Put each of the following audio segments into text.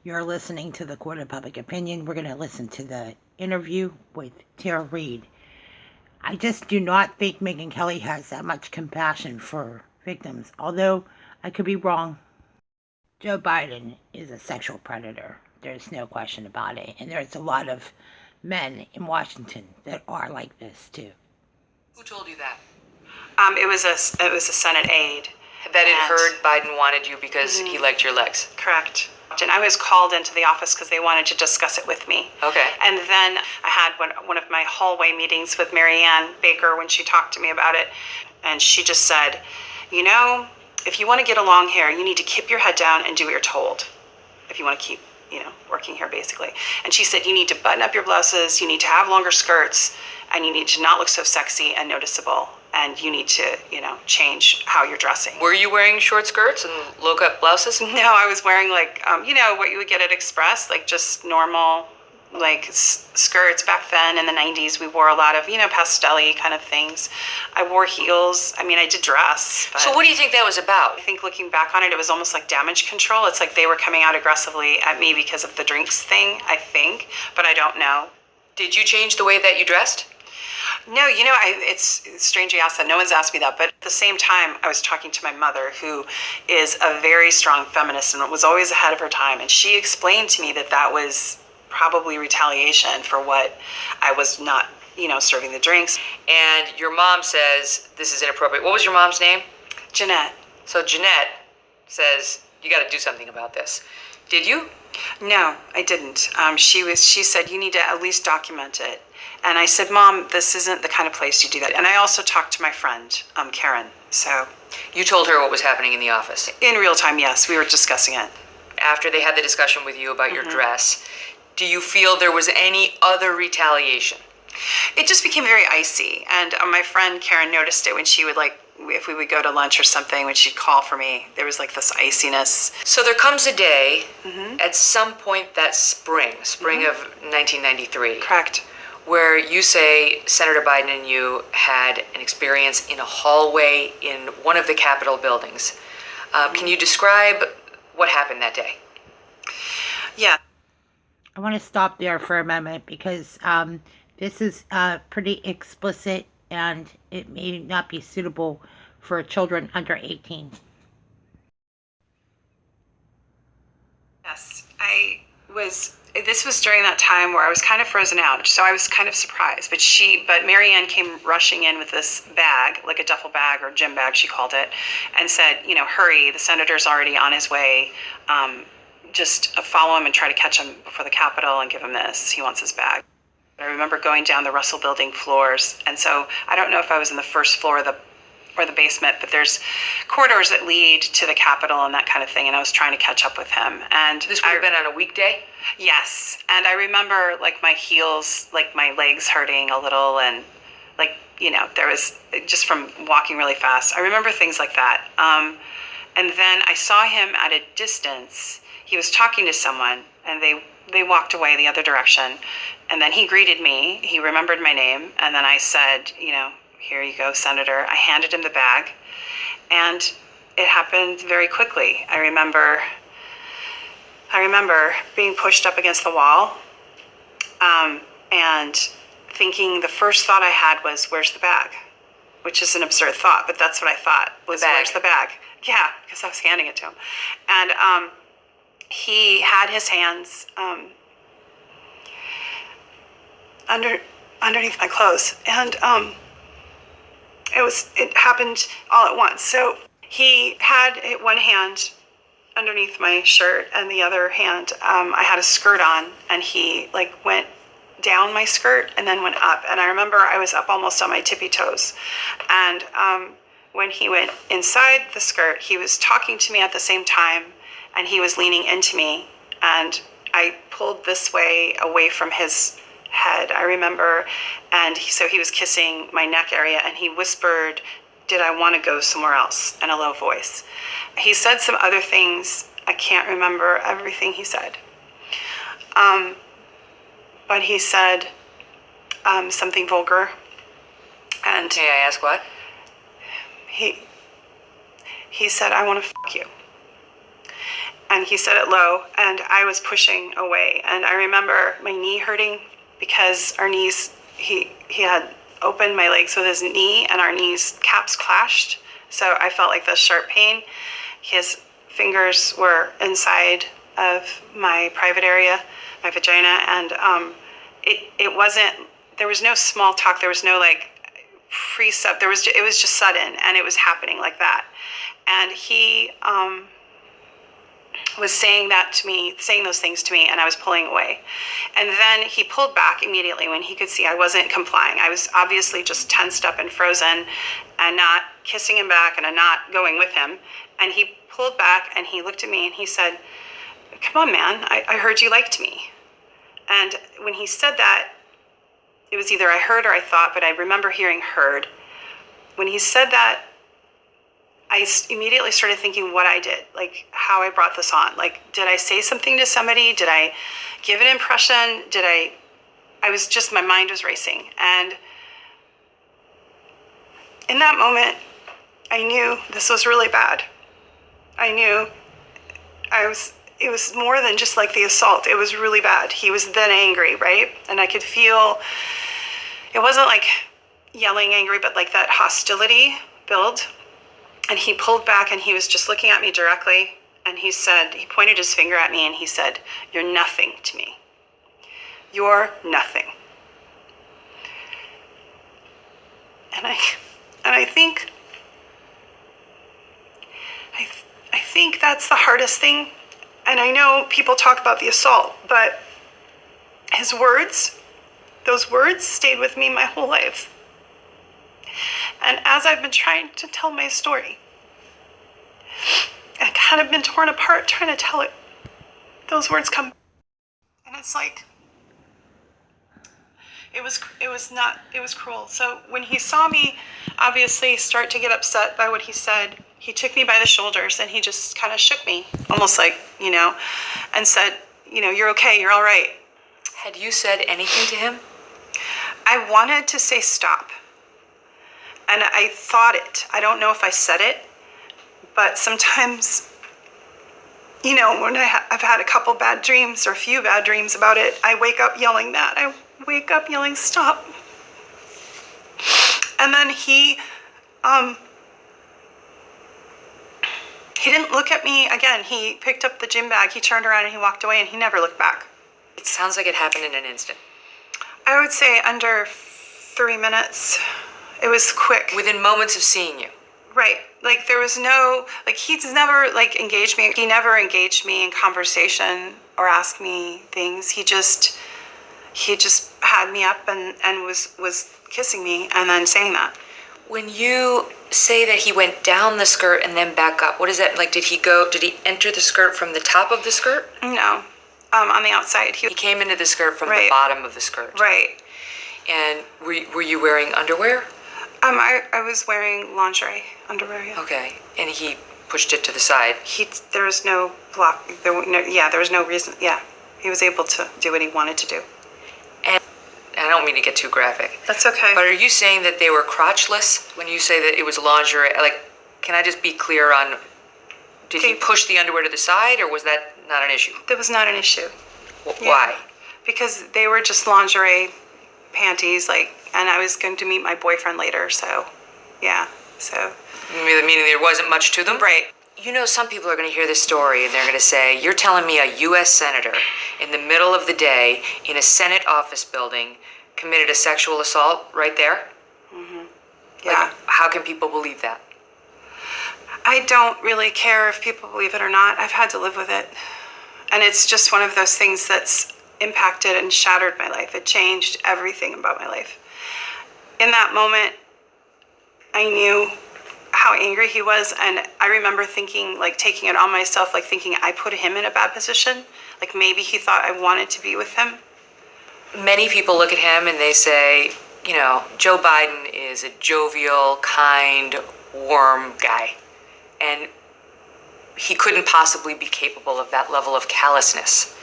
You're listening to the Court of Public Opinion. We're going to listen to the interview with Tara Reade. I just do not think Megyn Kelly has that much compassion for victims, although I could be wrong. Joe Biden is a sexual predator. There's no question about it. And there's a lot of men in Washington that are like this, too. Who told you that? It was a Senate aide. That it heard Biden wanted you because he liked your legs. Correct. And I was called into the office because they wanted to discuss it with me. Okay. And then I had one of my hallway meetings with Marianne Baker when she talked to me about it. And she just said, you know, if you want to get along here, you need to keep your head down and do what you're told. If you want to keep, working here, basically. And she said, you need to button up your blouses, you need to have longer skirts, and you need to not look so sexy and noticeable. And you need to, change how you're dressing. Were you wearing short skirts and low-cut blouses? No, I was wearing what you would get at Express, like just normal, skirts. Back then in the 90s, we wore a lot of, pastel-y kind of things. I wore heels. I mean, I did dress. So what do you think that was about? I think looking back on it, it was almost like damage control. It's like they were coming out aggressively at me because of the drinks thing, I think, but I don't know. Did you change the way that you dressed? No, it's strange you asked that. No one's asked me that. But at the same time, I was talking to my mother, who is a very strong feminist and was always ahead of her time. And she explained to me that was probably retaliation for what I was not, serving the drinks. And your mom says this is inappropriate. What was your mom's name? Jeanette. So Jeanette says, you got to do something about this. Did you? No, I didn't. She said, you need to at least document it. And I said, Mom, this isn't the kind of place you do that. And I also talked to my friend, Karen. So you told her what was happening in the office? In real time, yes. We were discussing it. After they had the discussion with you about your dress, do you feel there was any other retaliation? It just became very icy. And my friend Karen noticed it when she would, if we would go to lunch or something, when she'd call for me, there was this iciness. So there comes a day, at some point that spring of 1993. Correct. Where you say Senator Biden and you had an experience in a hallway in one of the Capitol buildings. Can you describe what happened that day? Yeah. I want to stop there for a moment because this is pretty explicit and it may not be suitable for children under 18. Yes, this was during that time where I was kind of frozen out, so I was kind of surprised. But Marianne came rushing in with this bag, like a duffel bag or gym bag, she called it, and said, hurry, the senator's already on his way. Just follow him and try to catch him before the Capitol and give him this. He wants his bag. I remember going down the Russell Building floors, and so I don't know if I was in the first floor or the basement, but there's corridors that lead to the Capitol and that kind of thing, and I was trying to catch up with him. And this would have been on a weekday? Yes, and I remember my heels, my legs hurting a little, and there was just from walking really fast. I remember things like that. And then I saw him at a distance. He was talking to someone, and they walked away the other direction. And then he greeted me. He remembered my name, and then I said, here you go, Senator. I handed him the bag, and it happened very quickly. I remember being pushed up against the wall, and thinking the first thought I had was, where's the bag? Which is an absurd thought, but that's what I thought, was where's the bag? Yeah, because I was handing it to him. And he had his hands underneath my clothes, and it happened all at once. So he had one hand underneath my shirt, and the other hand, I had a skirt on, and he went down my skirt and then went up. And I remember I was up almost on my tippy toes. And when he went inside the skirt, he was talking to me at the same time, and he was leaning into me, and I pulled this way away from his head, I remember, and so he was kissing my neck area, and he whispered, did I want to go somewhere else, in a low voice. He said some other things. I can't remember everything he said. But he said something vulgar. And may I ask what? He said, I want to fuck you. and he said it low, and I was pushing away. And I remember my knee hurting because our knees, he had opened my legs with his knee, and our knees caps clashed. So I felt like this sharp pain. His fingers were inside of my private area, my vagina, and it wasn't, there was no small talk, there was no like precept, it was just sudden, and it was happening like that. And he was saying those things to me, and I was pulling away. And then he pulled back immediately when he could see I wasn't complying. I was obviously just tensed up and frozen and not kissing him back and not going with him. And he pulled back and he looked at me and he said, "Come on, man, I heard you liked me." And when he said that, it was either I heard or I thought, but I remember hearing heard. When he said that, I immediately started thinking what I did, like how I brought this on. Like, did I say something to somebody? Did I give an impression? I was just, my mind was racing. And in that moment, I knew this was really bad. I knew it was more than just like the assault. It was really bad. He was then angry, right? And I could feel, it wasn't like yelling angry, but like that hostility build. And he pulled back and he was just looking at me directly. And he said, he pointed his finger at me and he said, "You're nothing to me. You're nothing." And I think that's the hardest thing. And I know people talk about the assault, but his words, those words stayed with me my whole life. And as I've been trying to tell my story, I've kind of been torn apart trying to tell it. Those words come, and it's like, it was cruel. So when he saw me obviously start to get upset by what he said, he took me by the shoulders and he just kind of shook me, almost like, and said, "You're okay, you're all right." Had you said anything to him? I wanted to say stop. And I thought it. I don't know if I said it, but sometimes, when I've had a couple bad dreams or a few bad dreams about it, I wake up yelling that. I wake up yelling stop. And then he didn't look at me again. He picked up the gym bag, he turned around and he walked away and he never looked back. It sounds like it happened in an instant. I would say under 3 minutes. It was quick. Within moments of seeing you. Right. Like there was no, like he's never engaged me. He never engaged me in conversation or asked me things. He just had me up and was kissing me and then saying that. When you say that he went down the skirt and then back up, what is that like? Did he enter the skirt from the top of the skirt? No. On the outside. He came into the skirt from right. the bottom of the skirt. Right. And were you wearing underwear? I was wearing lingerie, underwear, yeah. Okay. And he pushed it to the side. There was no block. There was no reason. Yeah. He was able to do what he wanted to do. And I don't mean to get too graphic. That's okay. But are you saying that they were crotchless when you say that it was lingerie? Like, can I just be clear on, did he push the underwear to the side or was that not an issue? That was not an issue. Why? Because they were just lingerie panties, and I was going to meet my boyfriend later, so, yeah, so. Meaning there wasn't much to them? Right. Some people are going to hear this story and they're going to say, you're telling me a U.S. senator in the middle of the day in a Senate office building committed a sexual assault right there? Mm-hmm. Yeah. How can people believe that? I don't really care if people believe it or not. I've had to live with it. And it's just one of those things that's impacted and shattered my life. It changed everything about my life. In that moment, I knew how angry he was, and I remember thinking, taking it on myself, thinking I put him in a bad position. Maybe he thought I wanted to be with him. Many people look at him and they say, Joe Biden is a jovial, kind, warm guy. And he couldn't possibly be capable of that level of callousness.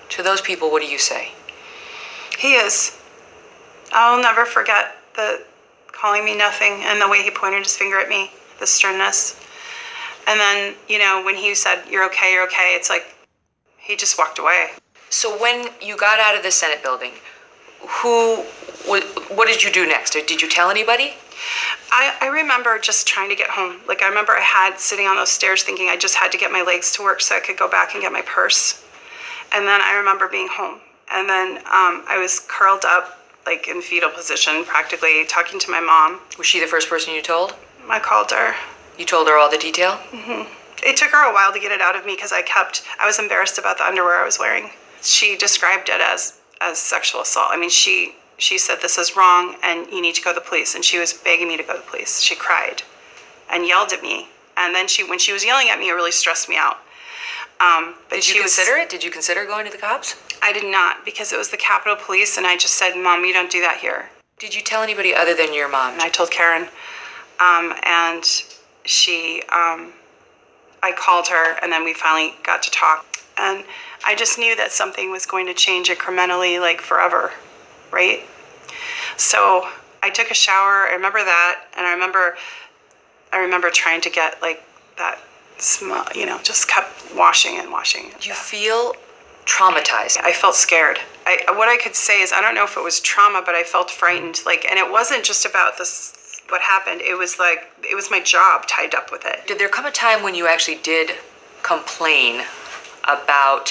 To those people, what do you say? He is. I'll never forget the calling me nothing and the way he pointed his finger at me, the sternness. And then, when he said, you're okay, it's like he just walked away. So when you got out of the Senate building, what did you do next? Did you tell anybody? I remember just trying to get home. Like, I remember I had sitting on those stairs thinking I just had to get my legs to work so I could go back and get my purse. And then I remember being home. And then I was curled up, like in fetal position, practically talking to my mom. Was she the first person you told? I called her. You told her all the detail? Mm-hmm. It took her a while to get it out of me because I was embarrassed about the underwear I was wearing. She described it as sexual assault. I mean, she said, this is wrong and you need to go to the police. And she was begging me to go to the police. She cried and yelled at me. And then when she was yelling at me, it really stressed me out. But did you consider it? Did you consider going to the cops? I did not, because it was the Capitol Police, and I just said, Mom, you don't do that here. Did you tell anybody other than your mom? And I told Karen, and she, I called her, and then we finally got to talk. And I just knew that something was going to change incrementally, like forever, right? So I took a shower. I remember that, and I remember trying to get like that smell, just kept washing and washing. Do you feel traumatized? I felt scared. What I could say is, I don't know if it was trauma, but I felt frightened. And it wasn't just about this, what happened. It was my job tied up with it. Did there come a time when you actually did complain about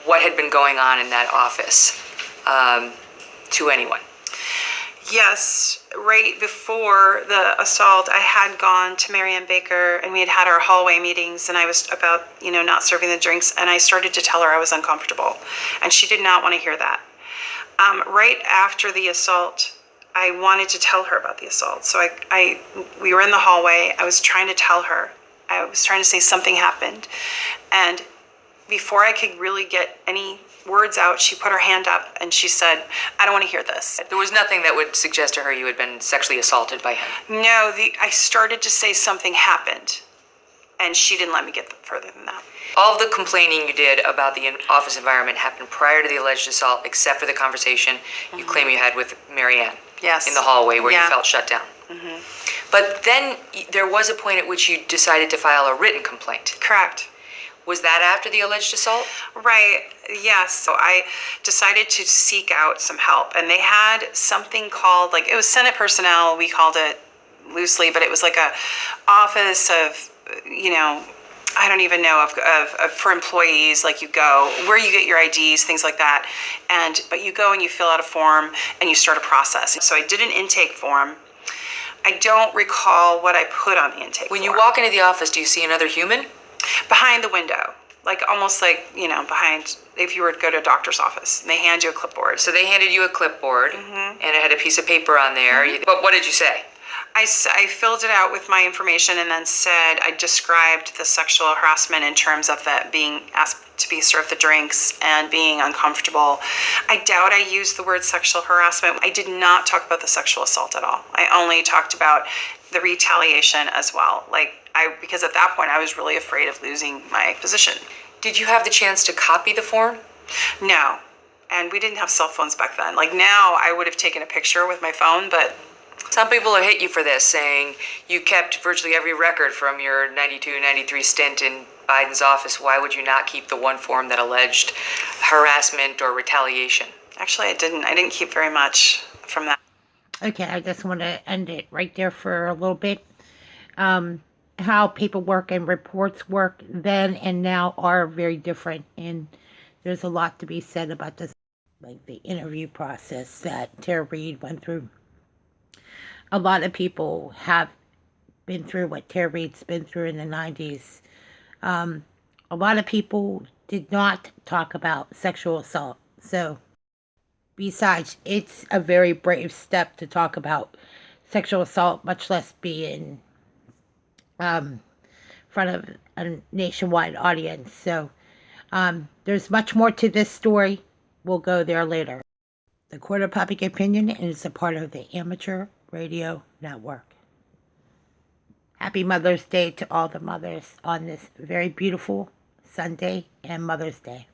what had been going on in that office to anyone? Yes, right before the assault, I had gone to Mary Ann Baker, and we had had our hallway meetings, and I was about, not serving the drinks, and I started to tell her I was uncomfortable, and she did not want to hear that. Right after the assault, I wanted to tell her about the assault, so we were in the hallway. I was trying to tell her. I was trying to say something happened, and before I could really get any words out, she put her hand up and she said, I don't want to hear this. There was nothing that would suggest to her you had been sexually assaulted by him? No, I started to say something happened, and she didn't let me get further than that. All of the complaining you did about the office environment happened prior to the alleged assault, except for the conversation you claim you had with Mary Ann. Yes. In the hallway where you felt shut down. Mm-hmm. But then there was a point at which you decided to file a written complaint. Correct. Was that after the alleged assault? Right, yes. So I decided to seek out some help. And they had something called, it was Senate personnel, we called it loosely, but it was like a office of, I don't even know, of for employees, like you go, where you get your IDs, things like that. But you go and you fill out a form and you start a process. So I did an intake form. I don't recall what I put on the intake form. When you walk into the office, do you see another human? Behind the window, almost behind, if you were to go to a doctor's office, and they hand you a clipboard. So they handed you a clipboard, and it had a piece of paper on there. But what did you say? I filled it out with my information and then said, I described the sexual harassment in terms of that being asked to be served the drinks and being uncomfortable. I doubt I used the word sexual harassment. I did not talk about the sexual assault at all. I only talked about the retaliation as well. Because at that point I was really afraid of losing my position. Did you have the chance to copy the form? No. And we didn't have cell phones back then. Now I would have taken a picture with my phone, but some people have hit you for this, saying you kept virtually every record from your 92-93 stint in Biden's office. Why would you not keep the one form that alleged harassment or retaliation? Actually, I didn't. I didn't keep very much from that. Okay, I just want to end it right there for a little bit. How paperwork and reports work then and now are very different, and there's a lot to be said about this, the interview process that Tara Reade went through. A lot of people have been through what Tara Reade's been through in the 90s. A lot of people did not talk about sexual assault. So, besides, it's a very brave step to talk about sexual assault, much less be in front of a nationwide audience. So, there's much more to this story. We'll go there later. The Court of Public Opinion is a part of the Amateur Radio Network. Happy Mother's Day to all the mothers on this very beautiful Sunday and Mother's Day.